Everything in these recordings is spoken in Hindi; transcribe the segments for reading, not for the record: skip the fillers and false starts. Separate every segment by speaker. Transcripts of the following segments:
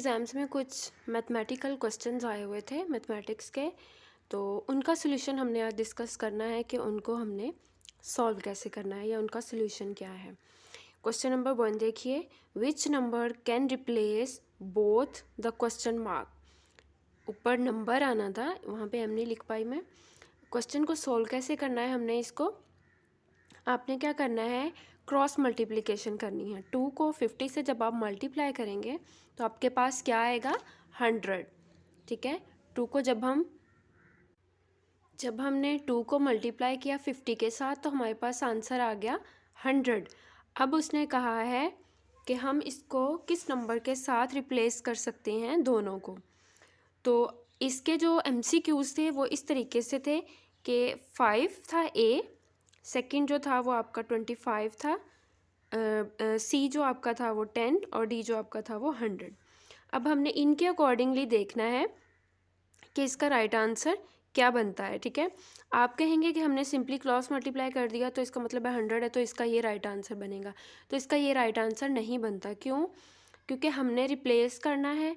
Speaker 1: एग्ज़ाम्स में कुछ मैथमेटिकल क्वेश्चंस आए हुए थे मैथमेटिक्स के, तो उनका सोल्यूशन हमने आज डिस्कस करना है कि उनको हमने सॉल्व कैसे करना है या उनका सोल्यूशन क्या है। क्वेश्चन नंबर 1 देखिए, which number can replace both the question mark. ऊपर नंबर आना था, वहाँ पे हमने लिख पाई मैं। क्वेश्चन को सॉल्व कैसे करना है, हमने इसको आपने क्या करना है, क्रॉस मल्टीप्लिकेशन करनी है। 2 को 50 से जब आप मल्टीप्लाई करेंगे तो आपके पास क्या आएगा, 100। ठीक है, 2 को जब हमने 2 को मल्टीप्लाई किया 50 के साथ तो हमारे पास आंसर आ गया 100। अब उसने कहा है कि हम इसको किस नंबर के साथ रिप्लेस कर सकते हैं, दोनों को। तो इसके जो MCQs थे वो इस तरीके से थे कि 5 था A, सेकंड जो था वो आपका 25 था, C जो आपका था वो 10 और D जो आपका था वो 100। अब हमने इनके अकॉर्डिंगली देखना है कि इसका राइट आंसर क्या बनता है। ठीक है, आप कहेंगे कि हमने सिंपली क्रॉस मल्टीप्लाई कर दिया तो इसका मतलब है 100 है तो इसका ये राइट आंसर बनेगा। तो इसका ये राइट आंसर नहीं बनता। क्यों? क्योंकि हमने रिप्लेस करना है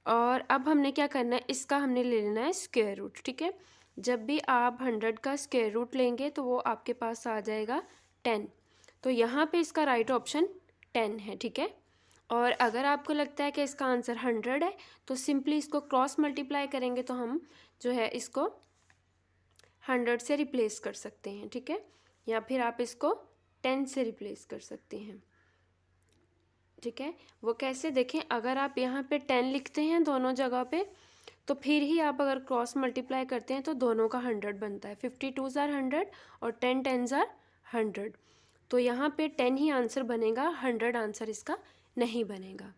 Speaker 1: और अब हमने क्या करना है, इसका हमने ले लेना है स्क्वायर रूट। ठीक है, जब भी आप 100 का स्क्वायर रूट लेंगे तो वो आपके पास आ जाएगा 10। तो यहाँ पे इसका राइट ऑप्शन 10 है। ठीक है, और अगर आपको लगता है कि इसका आंसर 100 है तो सिंपली इसको क्रॉस मल्टीप्लाई करेंगे तो हम जो है इसको 100 से रिप्लेस कर सकते हैं। ठीक है, या फिर आप इसको 10 से रिप्लेस कर सकते हैं। ठीक है, वो कैसे देखें, अगर आप यहाँ पे 10 लिखते हैं दोनों जगह पे तो फिर ही आप अगर क्रॉस मल्टीप्लाई करते हैं तो दोनों का 100 बनता है। 52 आर 100 और 10 10s आर 100। तो यहाँ पे 10 ही आंसर बनेगा, 100 आंसर इसका नहीं बनेगा।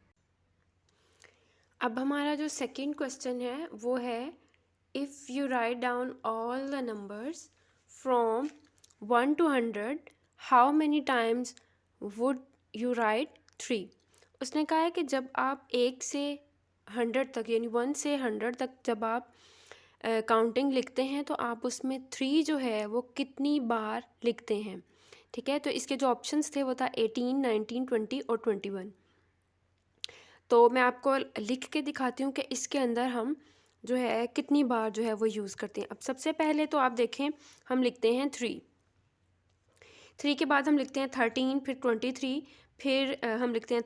Speaker 1: अब हमारा जो सेकंड क्वेश्चन है वो है, if you write down all the numbers from 1 to 100 how many times would you right 3। उसने कहा है कि जब आप 1 से 100 तक यानी 1 से 100 तक जब आप काउंटिंग लिखते हैं तो आप उसमें 3 जो है वो कितनी बार लिखते हैं। ठीक है, तो इसके जो ऑप्शंस थे वो था 18, 19, 20 और 21। तो मैं आपको लिख के दिखाती हूँ कि इसके अंदर हम जो है कितनी बार जो है वो यूज़ करते हैं। अब सबसे पहले तो आप देखें, हम लिखते हैं 3 के बाद हम लिखते हैं 13, फिर 23, फिर हम लिखते हैं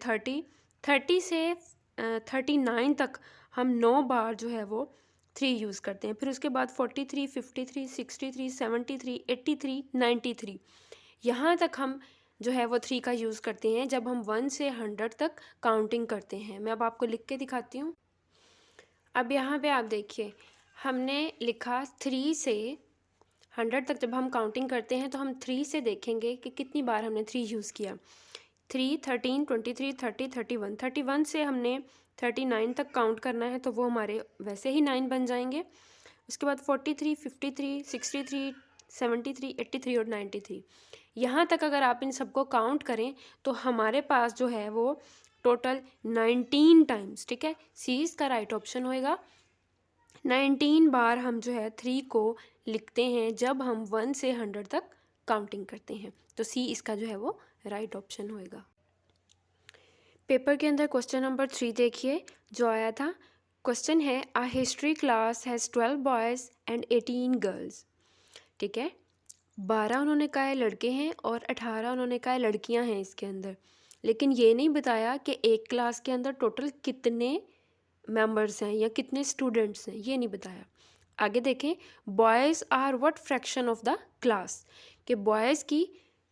Speaker 1: 30 से 39 तक हम 9 बार जो है वो 3 यूज़ करते हैं। फिर उसके बाद 43, 53, 63, 73, 83, 93, यहाँ तक हम जो है वो 3 का यूज़ करते हैं जब हम 1 से 100 तक काउंटिंग करते हैं। मैं अब आपको लिख के दिखाती हूँ। अब यहाँ पे आप देखिए, हमने लिखा 3 से 100 तक जब हम काउंटिंग करते हैं तो हम 3 से देखेंगे कि कितनी बार हमने 3 यूज़ किया। 3, 13, 23, 30, 31, 31 से हमने 39 तक काउंट करना है तो वो हमारे वैसे ही 9 बन जाएंगे। उसके बाद 43, 53, 63, 73, 83 और 93, यहाँ तक अगर आप इन सबको काउंट करें तो हमारे पास जो है वो टोटल 19 टाइम्स। ठीक है, सी इसका राइट ऑप्शन होएगा। 19 बार हम जो है 3 को लिखते हैं जब हम 1 से 100 तक काउंटिंग करते हैं। तो सी इसका जो है वो राइट ऑप्शन होएगा। पेपर के अंदर क्वेश्चन नंबर 3 देखिए जो आया था। क्वेश्चन है, a history class has 12 boys and 18 girls. ठीक है, 12 उन्होंने कहा है लड़के हैं और 18 उन्होंने कहा है लड़कियां हैं इसके अंदर, लेकिन ये नहीं बताया कि एक क्लास के अंदर टोटल कितने मेंबर्स हैं या कितने स्टूडेंट्स हैं, ये नहीं बताया। आगे देखें, boys are what fraction of the class, कि बॉयज़ की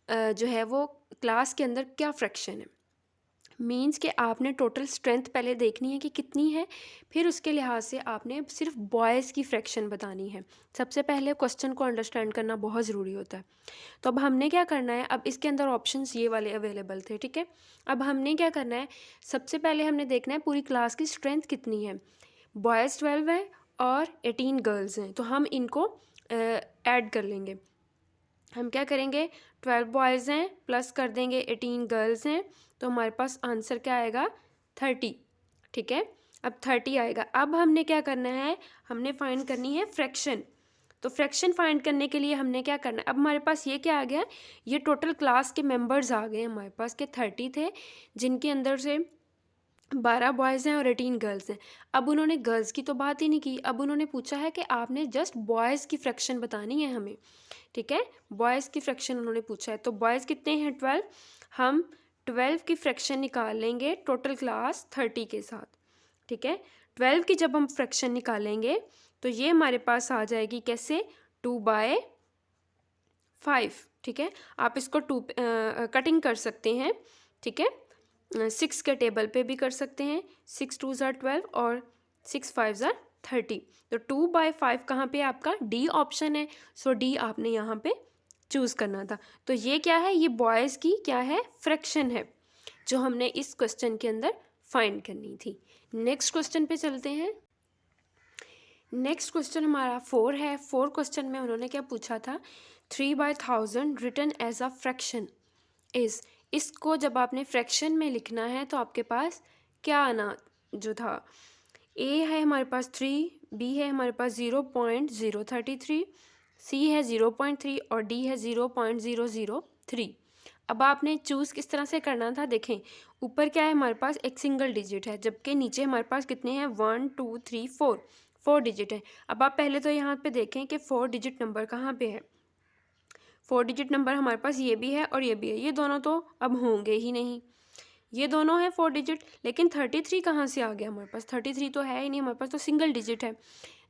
Speaker 1: जो है वो क्लास के अंदर क्या फ्रैक्शन है। मीन्स कि आपने टोटल स्ट्रेंथ पहले देखनी है कि कितनी है, फिर उसके लिहाज से आपने सिर्फ बॉयज़ की फ्रैक्शन बतानी है। सबसे पहले क्वेश्चन को अंडरस्टैंड करना बहुत ज़रूरी होता है। तो अब हमने क्या करना है, अब इसके अंदर ऑप्शंस ये वाले अवेलेबल थे। ठीक है, अब हमने क्या करना है, सबसे पहले हमने देखना है पूरी क्लास की स्ट्रेंथ कितनी है। बॉयज़ 12 है और 18 गर्ल्स हैं, तो हम इनको ऐड कर लेंगे। हम क्या करेंगे, 12 बॉयज़ हैं प्लस कर देंगे 18 गर्ल्स हैं, तो हमारे पास आंसर क्या आएगा, 30। ठीक है, अब 30 आएगा। अब हमने क्या करना है, हमने फाइंड करनी है फ्रैक्शन। तो फ्रैक्शन फाइंड करने के लिए हमने क्या करना है, अब हमारे पास ये क्या आ गया, ये टोटल क्लास के मेंबर्स आ गए हमारे पास के 30 थे, जिनके अंदर से 12 बॉयज़ हैं और 18 गर्ल्स हैं। अब उन्होंने गर्ल्स की तो बात ही नहीं की, अब उन्होंने पूछा है कि आपने जस्ट बॉयज़ की फ्रैक्शन बतानी है हमें, ठीक है। बॉयज़ की फ्रैक्शन उन्होंने पूछा है, तो बॉयज़ कितने हैं 12, हम 12 की फ्रैक्शन निकाल लेंगे टोटल क्लास 30 के साथ, ठीक है। 12 की जब हम फ्रैक्शन निकालेंगे तो ये हमारे पास आ जाएगी कैसे, 2/5, ठीक है। आप इसको कटिंग कर सकते हैं, ठीक है। 6 के टेबल पे भी कर सकते हैं, 6 2 ज़ार 12 और 6 5 ज़ार 30। तो 2/5 कहाँ पे आपका डी ऑप्शन है, सो डी आपने यहाँ पे चूज़ करना था। तो ये क्या है, ये बॉयज़ की क्या है, फ्रैक्शन है, जो हमने इस क्वेश्चन के अंदर फाइंड करनी थी। नेक्स्ट क्वेश्चन पे चलते हैं। नेक्स्ट क्वेश्चन हमारा 4 है। 4 क्वेश्चन में उन्होंने क्या पूछा था, 3/1000 written as a fraction is. इसको जब आपने फ्रैक्शन में लिखना है तो आपके पास क्या आना जो था, ए है हमारे पास 3, बी है हमारे पास 0.033, सी है 0.3 और डी है 0.003। अब आपने चूज़ किस तरह से करना था, देखें ऊपर क्या है हमारे पास एक सिंगल डिजिट है, जबकि नीचे हमारे पास कितने हैं 1 2 3 4 डिजिट है। अब आप पहले तो यहाँ पे देखें कि 4 डिजिट नंबर कहाँ पे है। 4 डिजिट नंबर हमारे पास ये भी है और ये भी है, ये दोनों तो अब होंगे ही नहीं, ये दोनों है 4 डिजिट, लेकिन 33 कहाँ से आ गया हमारे पास, 33 तो है ही नहीं हमारे पास, तो सिंगल डिजिट है।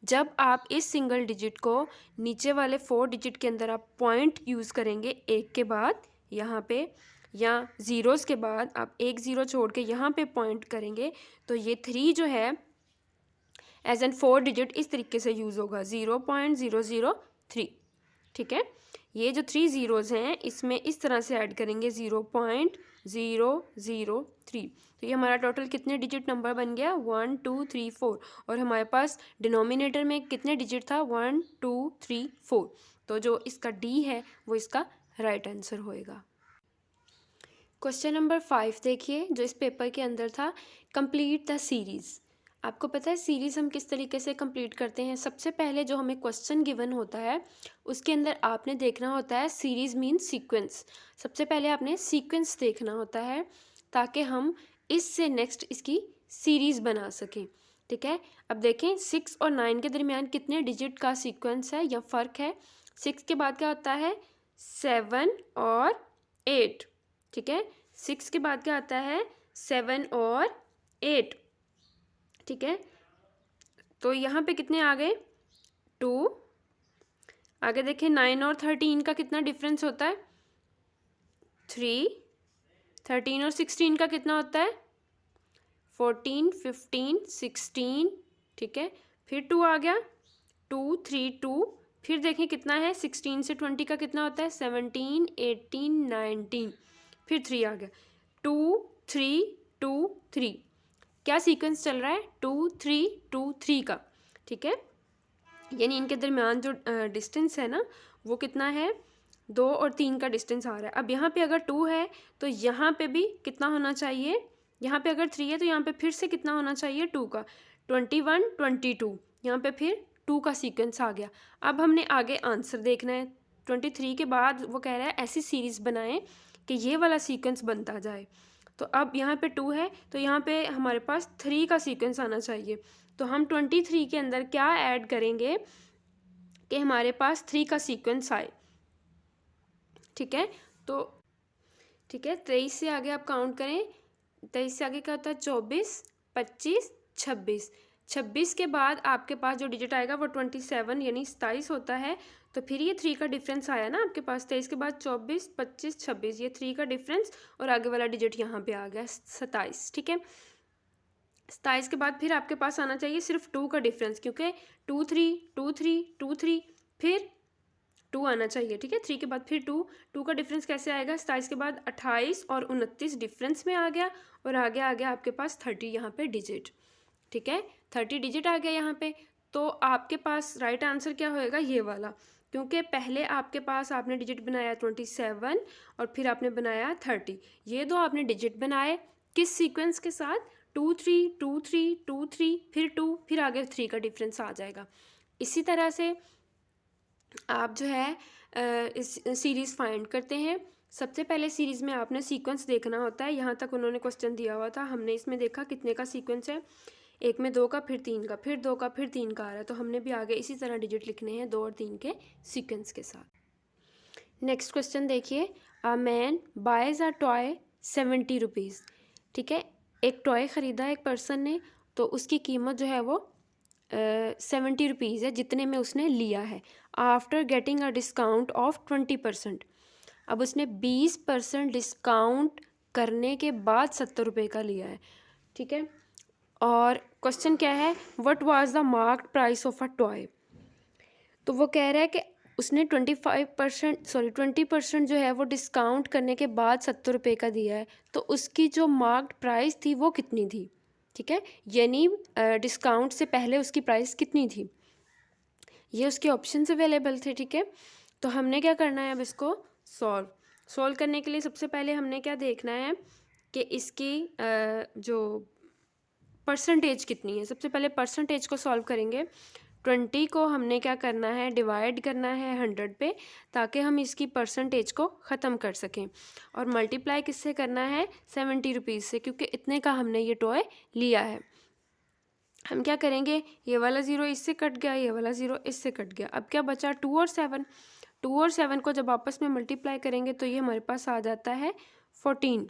Speaker 1: जब आप इस सिंगल डिजिट को नीचे वाले 4 डिजिट के अंदर आप पॉइंट यूज़ करेंगे एक के बाद यहाँ पे, या ज़ीरोज़ के बाद आप एक ज़ीरो छोड़ के यहाँ पे पॉइंट करेंगे, तो ये 3 जो है एज एन 4 डिजिट इस तरीके से यूज़ होगा 0.003, ठीक है। ये जो 3 ज़ीरोज़ हैं इसमें इस तरह से ऐड करेंगे 0.003, तो ये हमारा टोटल कितने डिजिट नंबर बन गया 1 2 3 4, और हमारे पास डिनोमिनेटर में कितने डिजिट था 1 2 3 4, तो जो इसका डी है वो इसका राइट आंसर होएगा। क्वेश्चन नंबर 5 देखिए, जो इस पेपर के अंदर था, कंप्लीट द सीरीज़। आपको पता है सीरीज़ हम किस तरीके से कंप्लीट करते हैं। सबसे पहले जो हमें क्वेश्चन गिवन होता है उसके अंदर आपने देखना होता है सीरीज़ मीन्स सीक्वेंस। सबसे पहले आपने सीक्वेंस देखना होता है ताकि हम इससे नेक्स्ट इसकी सीरीज़ बना सकें, ठीक है। अब देखें 6 और 9 के दरमियान कितने डिजिट का सीक्वेंस है या फ़र्क है। 6 के बाद क्या होता है 7 और 8, ठीक है। 6 के बाद क्या आता है 7 और 8, ठीक है। तो यहाँ पे कितने आ गए 2। आगे देखें 9 और 13 का कितना डिफरेंस होता है 3। 13 और 16 का कितना होता है 14 15 16, ठीक है। फिर 2 आ गया 2 3 2, फिर देखें कितना है 16 से 20 का कितना होता है 17 18 19, फिर 3 आ गया 2 3 2 3। क्या सीक्वेंस चल रहा है 2 3 2 3 का, ठीक है। यानी इनके दरमियान जो डिस्टेंस है ना वो कितना है 2 और 3 का डिस्टेंस आ रहा है। अब यहाँ पे अगर 2 है तो यहाँ पे भी कितना होना चाहिए, यहाँ पे अगर 3 है तो यहाँ पे फिर से कितना होना चाहिए 2 का, 21 22, यहाँ पे फिर 2 का सीक्वेंस आ गया। अब हमने आगे आंसर देखना है 23 के बाद वो कह रहा है ऐसी सीरीज़ बनाएं कि ये वाला सीक्वेंस बनता जाए। तो अब यहाँ पे 2 है तो यहाँ पे हमारे पास 3 का सीक्वेंस आना चाहिए, तो हम 23 के अंदर क्या ऐड करेंगे कि हमारे पास 3 का सीक्वेंस आए, ठीक है। तो ठीक है 23 से आगे आप काउंट करें, 23 से आगे क्या होता है 24 25 26, 26 के बाद आपके पास जो डिजिट आएगा वो 27 यानी 27 होता है। तो फिर ये 3 का डिफरेंस आया ना आपके पास, 23 के बाद 24 25 26, ये 3 का डिफरेंस और आगे वाला डिजिट यहाँ पे आ गया 27, ठीक है। 27 के बाद फिर आपके पास आना चाहिए सिर्फ 2 का डिफरेंस, क्योंकि 2 3 2 3 2 3 फिर 2 आना चाहिए, ठीक है। 3 के बाद फिर 2 का डिफरेंस कैसे आएगा 27 के बाद 28 और 29 डिफरेंस में आ गया, और आगे आ गया आपके पास 30 यहाँ पे डिजिट, ठीक है। 30 डिजिट आ गया यहाँ पे, तो आपके पास राइट आंसर क्या होएगा ये वाला, क्योंकि पहले आपके पास आपने डिजिट बनाया 27 और फिर आपने बनाया 30, ये दो आपने डिजिट बनाए किस सीक्वेंस के साथ 2 3 2 3 2 3 फिर 2 फिर आगे 3 का डिफरेंस आ जाएगा। इसी तरह से आप जो है इस सीरीज़ फाइंड करते हैं सबसे पहले सीरीज़ में आपने सीक्वेंस देखना होता है। यहाँ तक उन्होंने क्वेश्चन दिया हुआ था, हमने इसमें देखा कितने का सीक्वेंस है, एक में 2 का, फिर 3 का, फिर 2 का, फिर 3 का आ रहा है, तो हमने भी आगे इसी तरह डिजिट लिखने हैं 2 और 3 के सीक्वेंस के साथ। नेक्स्ट क्वेश्चन देखिए, a man boys a toy 70 rupees. ठीक है, एक टॉय ख़रीदा एक पर्सन ने, तो उसकी कीमत जो है वो 70 रुपीज़ है, जितने में उसने लिया है। After getting a discount of 20%। अब उसने 20% डिस्काउंट करने के बाद 70 रुपये का लिया है। ठीक है, और क्वेश्चन क्या है, what was the marked price of a toy. तो वो कह रहा है कि उसने 20% जो है वो डिस्काउंट करने के बाद 70 रुपये का दिया है, तो उसकी जो मार्क्ड प्राइस थी वो कितनी थी। ठीक है, यानी डिस्काउंट से पहले उसकी प्राइस कितनी थी, ये उसके ऑप्शन अवेलेबल थे। ठीक है, तो हमने क्या करना है, अब इसको सॉल्व करने के लिए सबसे पहले हमने क्या देखना है कि इसकी जो परसेंटेज कितनी है। सबसे पहले परसेंटेज को सॉल्व करेंगे। 20 को हमने क्या करना है, डिवाइड करना है 100 पे, ताकि हम इसकी परसेंटेज को ख़त्म कर सकें, और मल्टीप्लाई किससे करना है, 70 रुपीज़ से, क्योंकि इतने का हमने ये टॉय लिया है। हम क्या करेंगे, ये वाला ज़ीरो इससे कट गया, ये वाला ज़ीरो इससे कट गया, अब क्या बचा 2 और 7। 2 और 7 को जब आपस में मल्टीप्लाई करेंगे तो ये हमारे पास आ जाता है 14।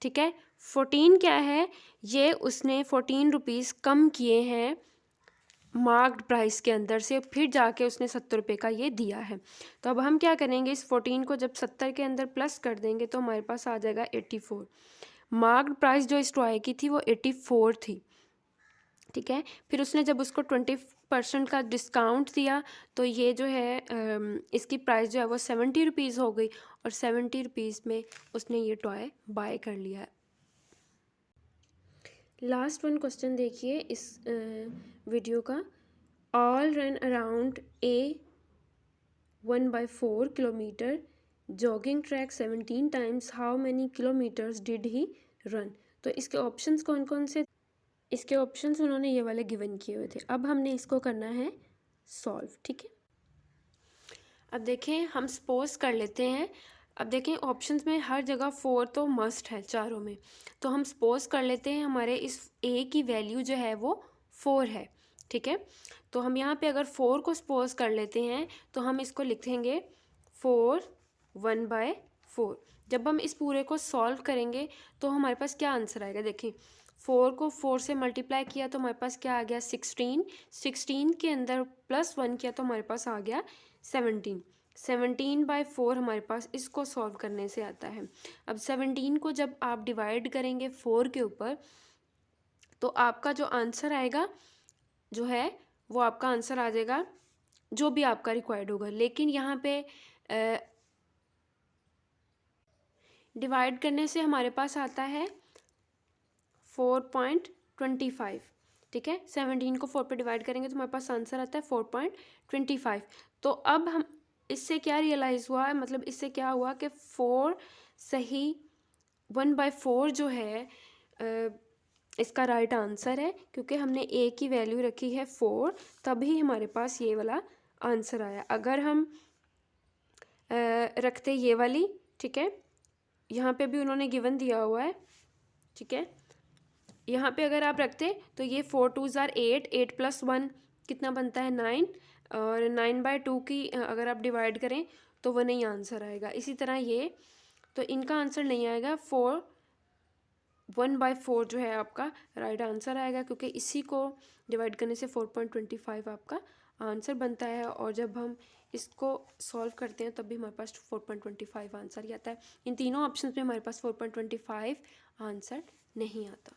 Speaker 1: ठीक है, 14 क्या है, ये उसने 14 रुपीज़ कम किए हैं मार्क्ड प्राइस के अंदर से, फिर जाके उसने 70 रुपये का ये दिया है। तो अब हम क्या करेंगे, इस 14 को जब 70 के अंदर प्लस कर देंगे तो हमारे पास आ जाएगा 84। मार्क्ड प्राइस जो इस टॉय की थी वो 84 थी। ठीक है, फिर उसने जब उसको 20% का डिस्काउंट दिया तो ये जो है इसकी प्राइस जो है वो 70 रुपीज़ हो गई, और 70 रुपीज़ में उसने ये टॉय बाय कर लिया है। लास्ट वन क्वेश्चन देखिए इस वीडियो का, all run around a 1/4 kilometre jogging track 17 times, how many kilometres did he run. तो इसके ऑप्शंस कौन कौन से, इसके ऑप्शंस उन्होंने ये वाले गिवन किए हुए थे। अब हमने इसको करना है सॉल्व। ठीक है, अब देखें हम सपोज कर लेते हैं, अब देखें ऑप्शंस में हर जगह 4 तो मस्ट है चारों में, तो हम सपोज कर लेते हैं हमारे इस ए की वैल्यू जो है वो 4 है। ठीक है, तो हम यहाँ पे अगर 4 को सपोज कर लेते हैं तो हम इसको लिखेंगे 4 1/4। जब हम इस पूरे को सॉल्व करेंगे तो हमारे पास क्या आंसर आएगा, देखें 4 को 4 से मल्टीप्लाई किया तो हमारे पास क्या आ गया 16, 16 के अंदर +1 किया तो हमारे पास आ गया 17, 17/4 हमारे पास इसको सॉल्व करने से आता है। अब 17 को जब आप डिवाइड करेंगे 4 के ऊपर तो आपका जो आंसर आएगा जो है वो आपका आंसर आ जाएगा जो भी आपका रिक्वायर्ड होगा, लेकिन यहाँ पे डिवाइड करने से हमारे पास आता है 4.25। ठीक है, 17 को 4 पे डिवाइड करेंगे तो हमारे पास आंसर आता है 4.25। तो अब हम इससे क्या रियलाइज़ हुआ है, मतलब इससे क्या हुआ कि 4 सही 1/4 जो है इसका राइट आंसर है, क्योंकि हमने ए की वैल्यू रखी है 4, तभी हमारे पास ये वाला आंसर आया। अगर हम रखते ये वाली, ठीक है, यहाँ पे भी उन्होंने गिवन दिया हुआ है। ठीक है, यहाँ पे अगर आप रखते तो ये 4 2 ज़ार 8, 8 + 1 कितना बनता है 9, और 9/2 की अगर आप डिवाइड करें तो वो नहीं आंसर आएगा। इसी तरह ये, तो इनका आंसर नहीं आएगा, 4 1/4 जो है आपका राइट आंसर आएगा, क्योंकि इसी को डिवाइड करने से 4.25 आपका आंसर बनता है, और जब हम इसको सॉल्व करते हैं तब भी हमारे पास 4.25 आंसर ही आता है। इन तीनों ऑप्शन में हमारे पास 4.25 आंसर नहीं आता।